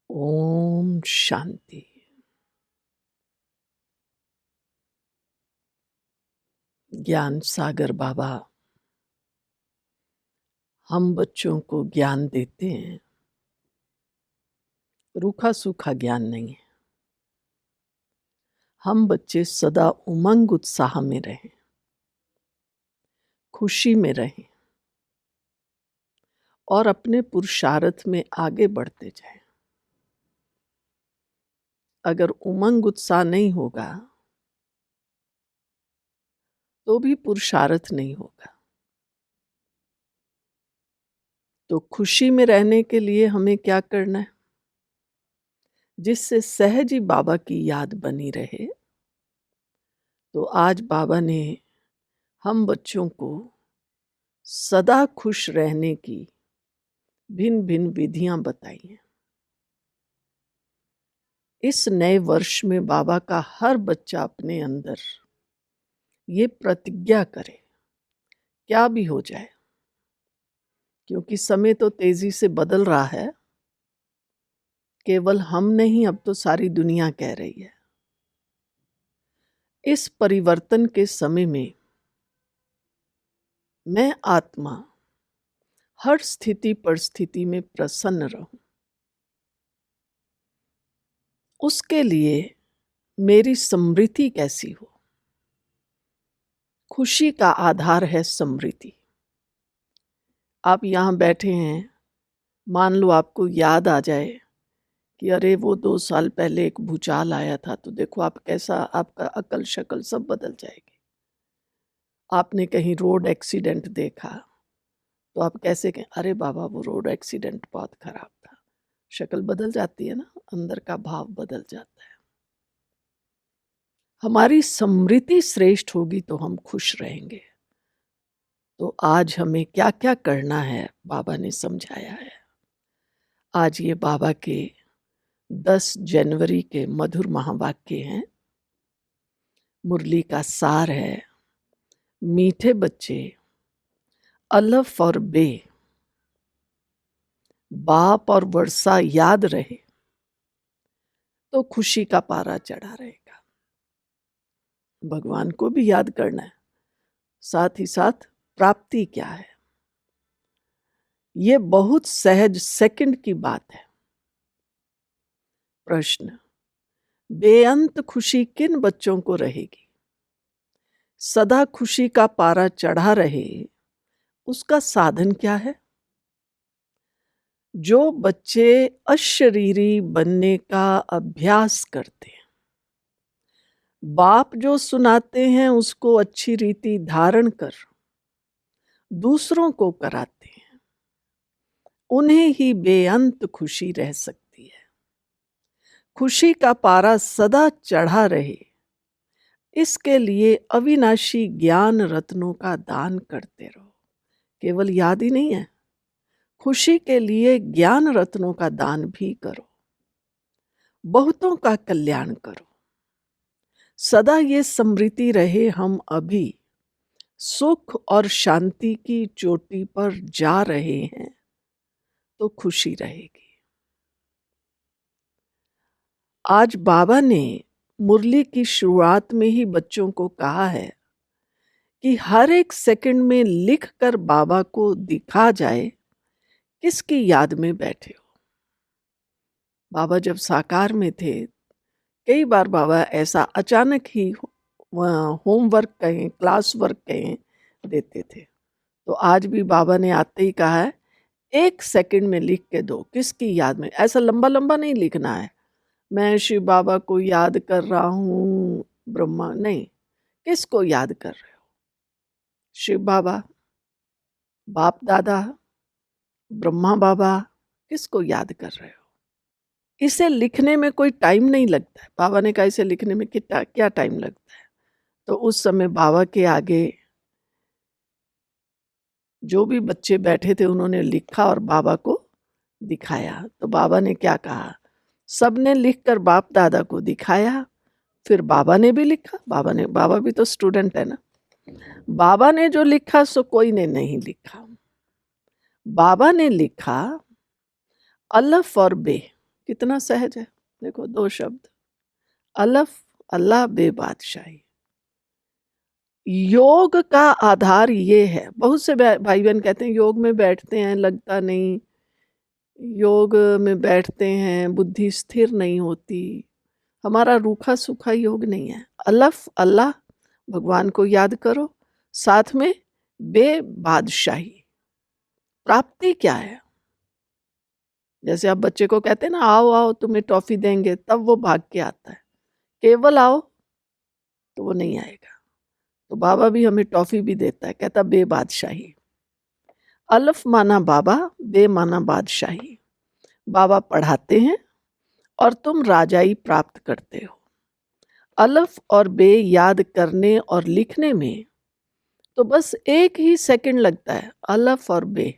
ओम शांति। ज्ञान सागर बाबा हम बच्चों को ज्ञान देते हैं, रूखा सूखा ज्ञान नहीं है। हम बच्चे सदा उमंग उत्साह में रहें, खुशी में रहें और अपने पुरुषार्थ में आगे बढ़ते जाएं। अगर उमंग उत्साह नहीं होगा तो भी पुरुषार्थ नहीं होगा। तो खुशी में रहने के लिए हमें क्या करना है, जिससे सहज ही बाबा की याद बनी रहे। तो आज बाबा ने हम बच्चों को सदा खुश रहने की भिन्न भिन्न विधियां बताई हैं। इस नए वर्ष में बाबा का हर बच्चा अपने अंदर ये प्रतिज्ञा करे, क्या भी हो जाए, क्योंकि समय तो तेजी से बदल रहा है। केवल हम नहीं, अब तो सारी दुनिया कह रही है। इस परिवर्तन के समय में मैं आत्मा हर स्थिति परिस्थिति में प्रसन्न रहूं, उसके लिए मेरी समृद्धि कैसी हो। खुशी का आधार है समृद्धि। आप यहाँ बैठे हैं, मान लो आपको याद आ जाए कि अरे वो 2 साल पहले एक भूचाल आया था, तो देखो आप कैसा, आपका अकल शक्ल सब बदल जाएगी। आपने कहीं रोड एक्सीडेंट देखा तो आप कैसे कहें, अरे बाबा वो रोड एक्सीडेंट बहुत खराब था। शक्ल बदल जाती है ना, अंदर का भाव बदल जाता है। हमारी समृद्धि श्रेष्ठ होगी तो हम खुश रहेंगे। तो आज हमें क्या क्या करना है बाबा ने समझाया है। आज ये बाबा के 10 जनवरी के मधुर महावाक्य हैं, मुरली का सार है। मीठे बच्चे अलफ और बे, बाप और वर्षा याद रहे तो खुशी का पारा चढ़ा रहेगा। भगवान को भी याद करना है, साथ ही साथ प्राप्ति क्या है, ये बहुत सहज सेकंड की बात है। प्रश्न, बेअंत खुशी किन बच्चों को रहेगी? सदा खुशी का पारा चढ़ा रहे उसका साधन क्या है? जो बच्चे अशरीरी बनने का अभ्यास करते हैं, बाप जो सुनाते हैं उसको अच्छी रीति धारण कर दूसरों को कराते हैं, उन्हें ही बेअंत खुशी रह सकती है। खुशी का पारा सदा चढ़ा रहे, इसके लिए अविनाशी ज्ञान रत्नों का दान करते रहो। केवल याद ही नहीं है, खुशी के लिए ज्ञान रत्नों का दान भी करो, बहुतों का कल्याण करो। सदा ये समृद्धि रहे, हम अभी सुख और शांति की चोटी पर जा रहे हैं तो खुशी रहेगी। आज बाबा ने मुरली की शुरुआत में ही बच्चों को कहा है कि हर एक सेकंड में लिख कर बाबा को दिखा जाए किसकी याद में बैठे हो। बाबा जब साकार में थे, कई बार बाबा ऐसा अचानक ही होमवर्क कहें, क्लास वर्क कहें, देते थे। तो आज भी बाबा ने आते ही कहा है, 1 सेकंड में लिख के दो किसकी याद में। ऐसा लंबा लंबा नहीं लिखना है, मैं शिव बाबा को याद कर रहा हूँ, ब्रह्मा नहीं। किसको याद कर रहे हो? शिव बाबा, बाप दादा, ब्रह्मा बाबा, किसको याद कर रहे हो? इसे लिखने में कोई टाइम नहीं लगता है। बाबा ने कहा इसे लिखने में कितना क्या टाइम लगता है। तो उस समय बाबा के आगे जो भी बच्चे बैठे थे उन्होंने लिखा और बाबा को दिखाया। तो बाबा ने क्या कहा, सबने लिखकर बाप दादा को दिखाया, फिर बाबा ने भी लिखा। बाबा भी तो स्टूडेंट है ना। बाबा ने जो लिखा सो कोई ने नहीं लिखा। बाबा ने लिखा अलफ और बे, कितना सहज है। देखो 2 शब्द, अलफ अल्लाह बे बादशाही। योग का आधार ये है। बहुत से भाई बहन कहते हैं योग में बैठते हैं लगता नहीं, योग में बैठते हैं बुद्धि स्थिर नहीं होती। हमारा रूखा सूखा योग नहीं है। अलफ अल्लाह, भगवान को याद करो, साथ में बे बादशाही। प्राप्ति क्या है? जैसे आप बच्चे को कहते हैं ना, आओ आओ तुम्हें टॉफी देंगे, तब वो भाग के आता है। केवल आओ तो वो नहीं आएगा। तो बाबा भी हमें टॉफी भी देता है, कहता बे बादशाही। अलफ माना बाबा, बे माना बादशाही। बाबा पढ़ाते हैं और तुम राजाई प्राप्त करते हो। अलफ और बे याद करने और लिखने में तो बस 1 ही सेकंड लगता है। अलफ और बे,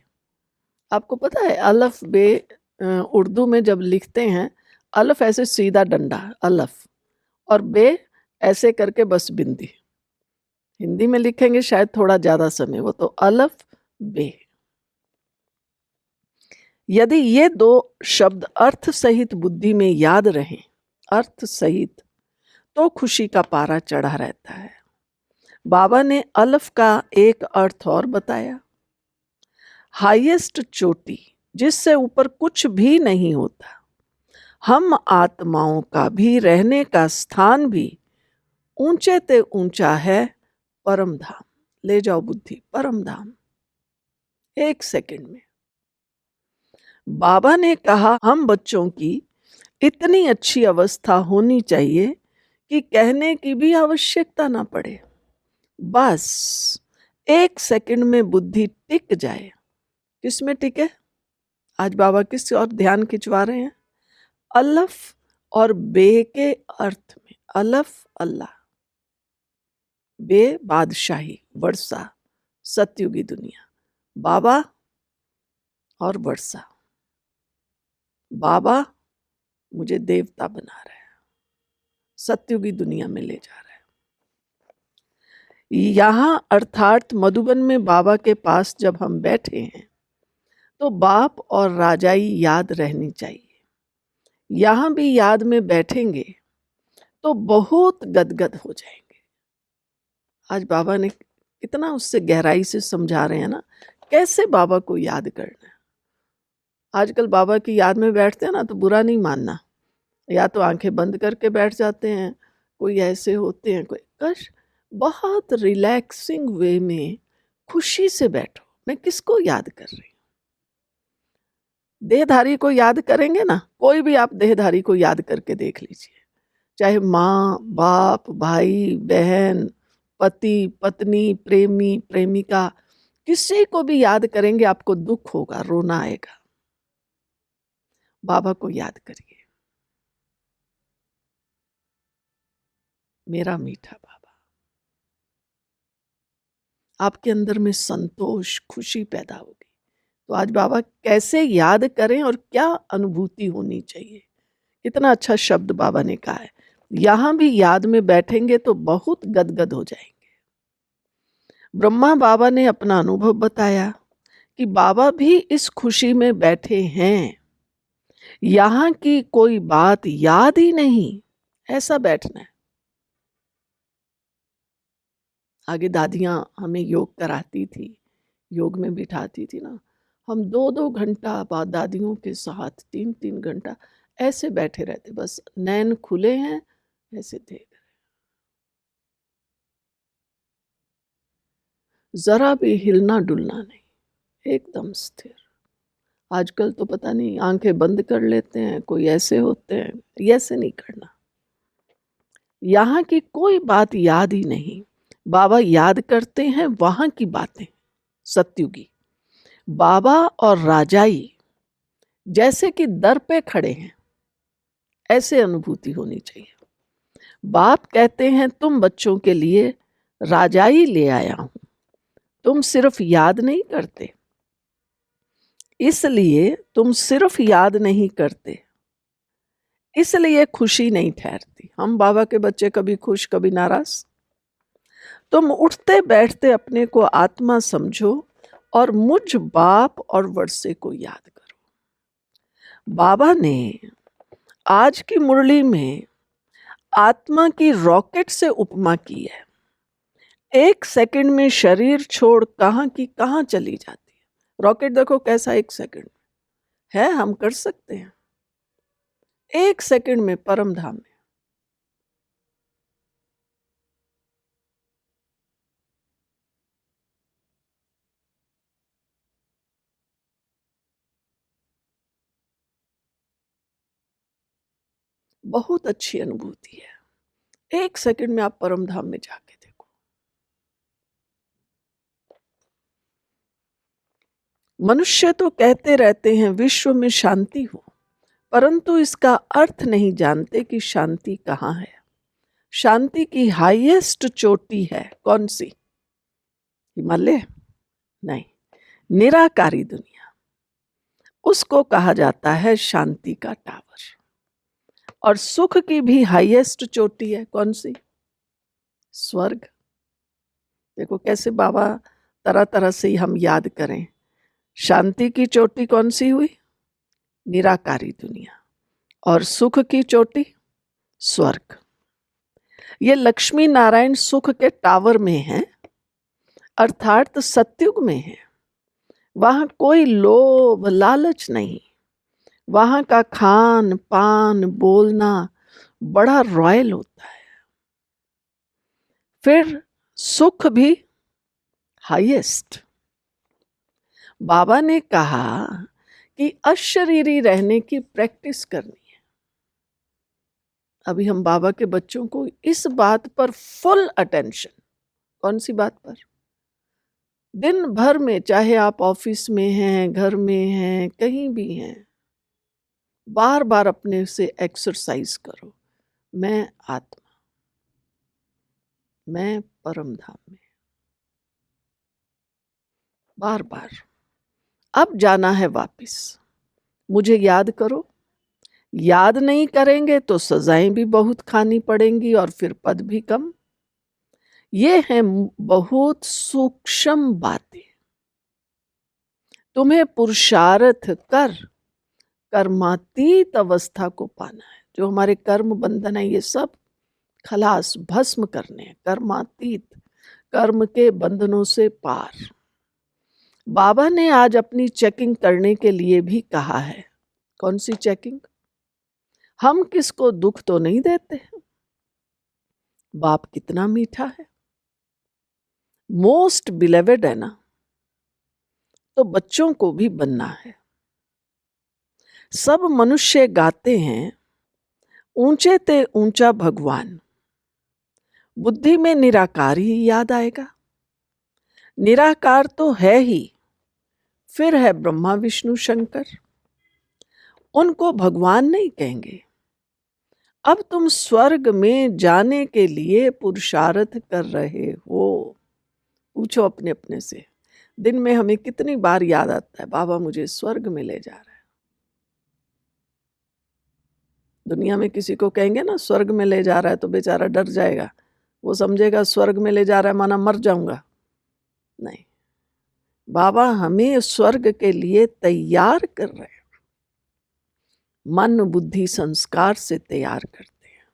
आपको पता है अलफ बे उर्दू में जब लिखते हैं, अलफ ऐसे सीधा डंडा अलफ, और बे ऐसे करके बस बिंदी। हिंदी में लिखेंगे शायद थोड़ा ज्यादा समय, वो तो अलफ बे। यदि ये 2 शब्द अर्थ सहित बुद्धि में याद रहें, अर्थ सहित, तो खुशी का पारा चढ़ा रहता है। बाबा ने अलफ का एक अर्थ और बताया, हाईएस्ट चोटी, जिससे ऊपर कुछ भी नहीं होता। हम आत्माओं का भी रहने का स्थान भी ऊंचे ते ऊंचा है, परम धाम। ले जाओ बुद्धि परम धाम 1 सेकंड में। बाबा ने कहा हम बच्चों की इतनी अच्छी अवस्था होनी चाहिए कि कहने की भी आवश्यकता ना पड़े। बस 1 सेकंड में बुद्धि टिक जाए। किस में टिके? आज बाबा किस और ध्यान खिंचवा रहे हैं? अलफ और बे के अर्थ में। अलफ अल्लाह, बे बादशाही, वर्षा, सतयुगी दुनिया। बाबा और वर्षा। बाबा मुझे देवता बना रहा है, सतयुगी दुनिया में ले जा रहा है। यहाँ अर्थात मधुबन में बाबा के पास जब हम बैठे हैं तो बाप और राजाई याद रहनी चाहिए। यहाँ भी याद में बैठेंगे तो बहुत गदगद हो जाएंगे। आज बाबा ने कितना उससे गहराई से समझा रहे हैं ना, कैसे बाबा को याद करना है। आजकल बाबा की याद में बैठते हैं ना तो बुरा नहीं मानना, या तो आंखें बंद करके बैठ जाते हैं, कोई ऐसे होते हैं, कोई कश। बहुत रिलैक्सिंग वे में खुशी से बैठो। मैं किसको याद कर रही हूँ? देहधारी को याद करेंगे ना, कोई भी आप देहधारी को याद करके देख लीजिए, चाहे माँ बाप भाई बहन पति पत्नी प्रेमी प्रेमिका, किसी को भी याद करेंगे आपको दुख होगा, रोना आएगा। बाबा को याद करिए, मेरा मीठा बाबा। आपके अंदर में संतोष खुशी पैदा होगी। तो आज बाबा कैसे याद करें और क्या अनुभूति होनी चाहिए, कितना अच्छा शब्द बाबा ने कहा है। यहां भी याद में बैठेंगे तो बहुत गदगद हो जाएंगे। ब्रह्मा बाबा ने अपना अनुभव बताया कि बाबा भी इस खुशी में बैठे हैं, यहां की कोई बात याद ही नहीं, ऐसा बैठना है। आगे दादियां हमें योग कराती थी, योग में बिठाती थी ना, हम 2-2 घंटा बाद दादियों के साथ 3-3 घंटा ऐसे बैठे रहते, बस नैन खुले हैं ऐसे देख रहे, जरा भी हिलना डुलना नहीं, एकदम स्थिर। आजकल तो पता नहीं आंखें बंद कर लेते हैं, कोई ऐसे होते हैं, ऐसे नहीं करना। यहाँ की कोई बात याद ही नहीं, बाबा याद करते हैं वहां की बातें, सतयुगी। बाबा और राजाई जैसे कि दर पे खड़े हैं, ऐसे अनुभूति होनी चाहिए। बाप कहते हैं तुम बच्चों के लिए राजाई ले आया हूं, तुम सिर्फ याद नहीं करते, इसलिए तुम सिर्फ याद नहीं करते, इसलिए खुशी नहीं ठहरती। हम बाबा के बच्चे कभी खुश कभी नाराज। तुम उठते बैठते अपने को आत्मा समझो और मुझ बाप और वर्षे को याद करो। बाबा ने आज की मुरली में आत्मा की रॉकेट से उपमा की है। 1 सेकंड में शरीर छोड़ कहाँ की कहाँ चली जाती है। रॉकेट देखो कैसा 1 सेकंड है, हम कर सकते हैं 1 सेकंड में परम धाम में। बहुत अच्छी अनुभूति है। 1 सेकंड में आप परम धाम में जाके देखो। मनुष्य तो कहते रहते हैं विश्व में शांति हो, परंतु इसका अर्थ नहीं जानते कि शांति कहाँ है। शांति की हाईएस्ट चोटी है कौन सी? हिमालय नहीं, निराकारी दुनिया, उसको कहा जाता है शांति का टावर। और सुख की भी हाईएस्ट चोटी है कौन सी? स्वर्ग। देखो कैसे बाबा तरह तरह से हम याद करें। शांति की चोटी कौन सी हुई? निराकारी दुनिया। और सुख की चोटी स्वर्ग। ये लक्ष्मी नारायण सुख के टावर में है, अर्थात सत्युग में है। वहां कोई लोभ लालच नहीं। वहां का खान पान बोलना बड़ा रॉयल होता है। फिर सुख भी हाईएस्ट। बाबा ने कहा कि अशरीरी रहने की प्रैक्टिस करनी है। अभी हम बाबा के बच्चों को इस बात पर फुल अटेंशन। कौन सी बात पर? दिन भर में, चाहे आप ऑफिस में हैं, घर में हैं, कहीं भी हैं, बार बार अपने से एक्सरसाइज करो, मैं आत्मा, मैं परम धाम में। बार बार। अब जाना है वापिस। मुझे याद करो। याद नहीं करेंगे तो सजाएं भी बहुत खानी पड़ेंगी और फिर पद भी कम। ये हैं बहुत सूक्ष्म बातें। तुम्हें पुरुषार्थ कर कर्मातीत अवस्था को पाना है। जो हमारे कर्म बंधन है ये सब खलास भस्म करने हैं। कर्मातीत, कर्म के बंधनों से पार। बाबा ने आज अपनी चेकिंग करने के लिए भी कहा है। कौन सी चेकिंग? हम किसको दुख तो नहीं देते हैं। बाप कितना मीठा है, मोस्ट बिलेवेड है ना, तो बच्चों को भी बनना है। सब मनुष्य गाते हैं ऊंचे ते ऊंचा भगवान। बुद्धि में निराकार ही याद आएगा। निराकार तो है ही, फिर है ब्रह्मा विष्णु शंकर। उनको भगवान नहीं कहेंगे। अब तुम स्वर्ग में जाने के लिए पुरुषार्थ कर रहे हो। पूछो अपने अपने से, दिन में हमें कितनी बार याद आता है बाबा मुझे स्वर्ग में ले जा रहा है। दुनिया में किसी को कहेंगे ना स्वर्ग में ले जा रहा है तो बेचारा डर जाएगा। वो समझेगा स्वर्ग में ले जा रहा है माना मर जाऊंगा। नहीं, बाबा हमें स्वर्ग के लिए तैयार कर रहे हैं। मन बुद्धि संस्कार से तैयार करते हैं।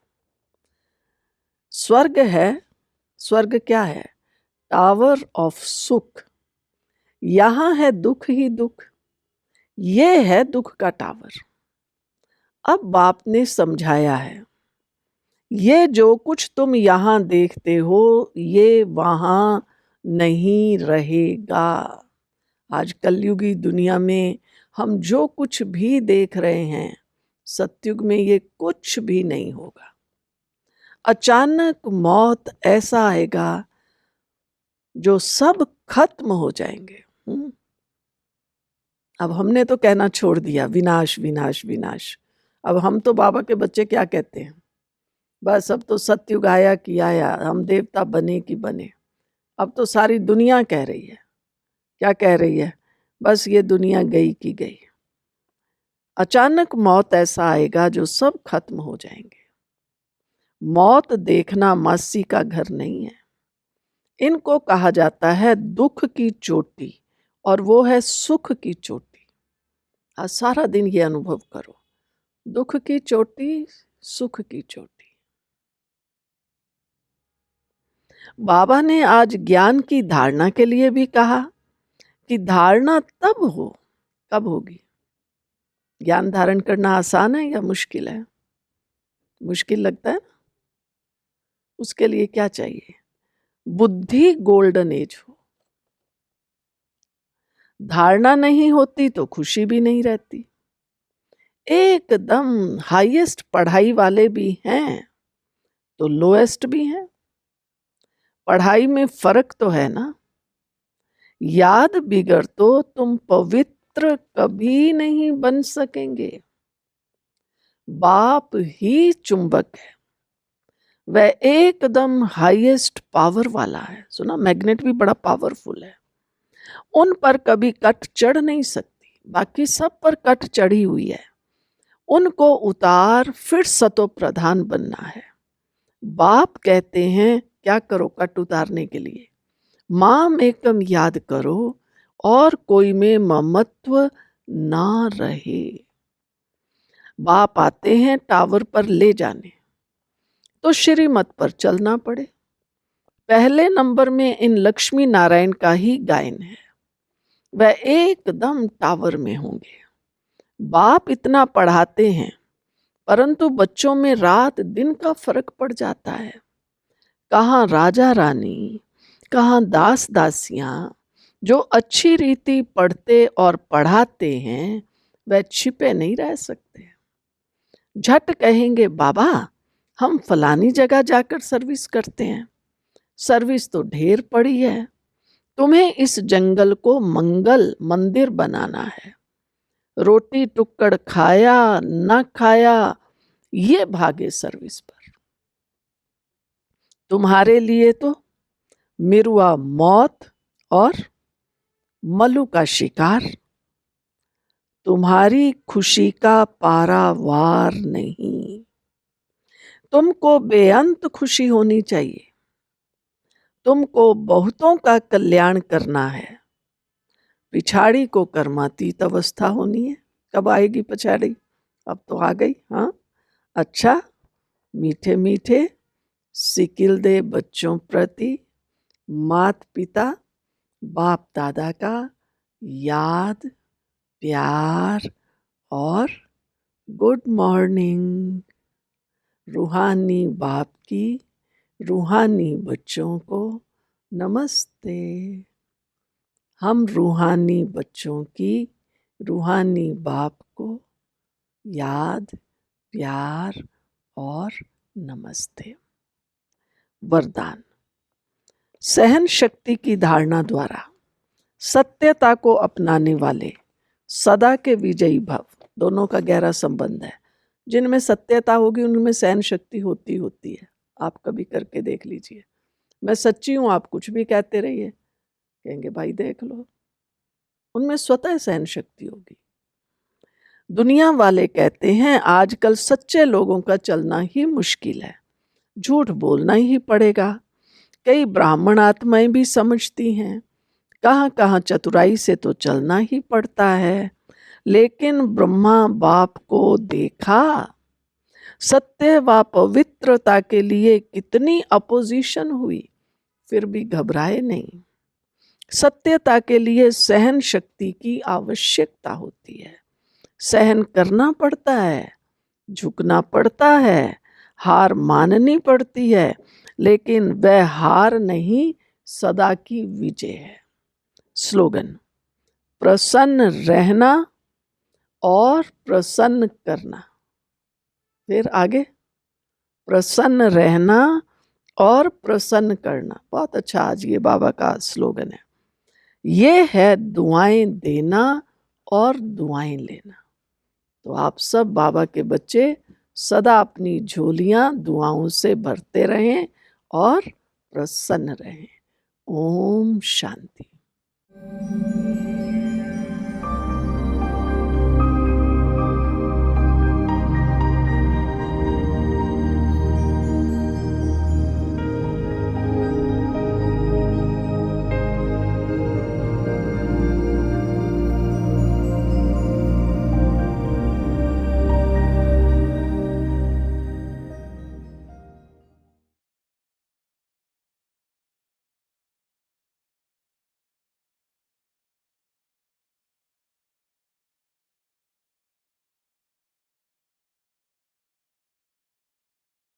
स्वर्ग है। स्वर्ग क्या है? टावर ऑफ सुख। यहां है दुख ही दुख। ये है दुख का टावर। अब बाप ने समझाया है, ये जो कुछ तुम यहां देखते हो ये वहां नहीं रहेगा। आज कलयुगी दुनिया में हम जो कुछ भी देख रहे हैं, सतयुग में ये कुछ भी नहीं होगा। अचानक मौत ऐसा आएगा जो सब खत्म हो जाएंगे। अब हमने तो कहना छोड़ दिया विनाश विनाश विनाश। अब हम तो बाबा के बच्चे क्या कहते हैं? बस अब तो सतयुग आया कि आया, हम देवता बने कि बने। अब तो सारी दुनिया कह रही है। क्या कह रही है? बस ये दुनिया गई कि गई। अचानक मौत ऐसा आएगा जो सब खत्म हो जाएंगे। मौत देखना मासी का घर नहीं है। इनको कहा जाता है दुख की चोटी और वो है सुख की चोटी। आज सारा दिन ये अनुभव करो, दुख की चोटी, सुख की चोटी। बाबा ने आज ज्ञान की धारणा के लिए भी कहा कि धारणा तब हो, कब होगी? ज्ञान धारण करना आसान है या मुश्किल है? मुश्किल लगता है। उसके लिए क्या चाहिए? बुद्धि गोल्डन एज हो। धारणा नहीं होती तो खुशी भी नहीं रहती। एकदम हाईएस्ट पढ़ाई वाले भी हैं तो लोएस्ट भी हैं। पढ़ाई में फर्क तो है ना। याद बिगड़ तो तुम पवित्र कभी नहीं बन सकेंगे। बाप ही चुंबक है, वह एकदम हाईएस्ट पावर वाला है। सुना, मैग्नेट भी बड़ा पावरफुल है। उन पर कभी कट चढ़ नहीं सकती, बाकी सब पर कट चढ़ी हुई है। उनको उतार फिर सतो प्रधान बनना है। बाप कहते हैं क्या करो कट उतारने के लिए? माम एकम याद करो और कोई में ममत्व ना रहे। बाप आते हैं टावर पर ले जाने तो श्रीमत पर चलना पड़े। पहले नंबर में इन लक्ष्मी नारायण का ही गायन है। वह एकदम टावर में होंगे। बाप इतना पढ़ाते हैं परंतु बच्चों में रात दिन का फर्क पड़ जाता है। कहाँ राजा रानी, कहाँ दास दासियां जो अच्छी रीति पढ़ते और पढ़ाते हैं वह छिपे नहीं रह सकते। झट कहेंगे बाबा हम फलानी जगह जाकर सर्विस करते हैं। सर्विस तो ढेर पड़ी है, तुम्हें इस जंगल को मंगल मंदिर बनाना है। रोटी टुक्कड़ खाया न खाया ये भागे सर्विस पर। तुम्हारे लिए तो मिरुआ मौत और मलू का शिकार। तुम्हारी खुशी का पारावार नहीं। तुमको बेअंत खुशी होनी चाहिए। तुमको बहुतों का कल्याण करना है। पिछाड़ी को कर्मातीत अवस्था होनी है। कब आएगी पछाड़ी? अब तो आ गई। हाँ अच्छा, मीठे मीठे सिकिल दे बच्चों प्रति मात पिता बाप दादा का याद प्यार और गुड मॉर्निंग। रूहानी बाप की रूहानी बच्चों को नमस्ते। हम रूहानी बच्चों की रूहानी बाप को याद प्यार और नमस्ते। वरदान। सहन शक्ति की धारणा द्वारा सत्यता को अपनाने वाले सदा के विजयी भव। दोनों का गहरा संबंध है। जिनमें सत्यता होगी उनमें सहन शक्ति होती है। आप कभी करके देख लीजिए। मैं सच्ची हूं, आप कुछ भी कहते रहिए, कहेंगे भाई देख लो। उनमें स्वतः सहन शक्ति होगी। दुनिया वाले कहते हैं आजकल सच्चे लोगों का चलना ही मुश्किल है, झूठ बोलना ही पड़ेगा। कई ब्राह्मण आत्माएं भी समझती हैं कहाँ कहाँ चतुराई से तो चलना ही पड़ता है। लेकिन ब्रह्मा बाप को देखा, सत्य व पवित्रता के लिए कितनी अपोजिशन हुई, फिर भी घबराए नहीं। सत्यता के लिए सहन शक्ति की आवश्यकता होती है। सहन करना पड़ता है, झुकना पड़ता है, हार माननी पड़ती है, लेकिन वह हार नहीं सदा की विजय है। स्लोगन। प्रसन्न रहना और प्रसन्न करना। फिर आगे, प्रसन्न रहना और प्रसन्न करना। बहुत अच्छा आज ये बाबा का स्लोगन है। ये है दुआएं देना और दुआएं लेना। तो आप सब बाबा के बच्चे सदा अपनी झोलियां दुआओं से भरते रहें और प्रसन्न रहें। ओम शांति।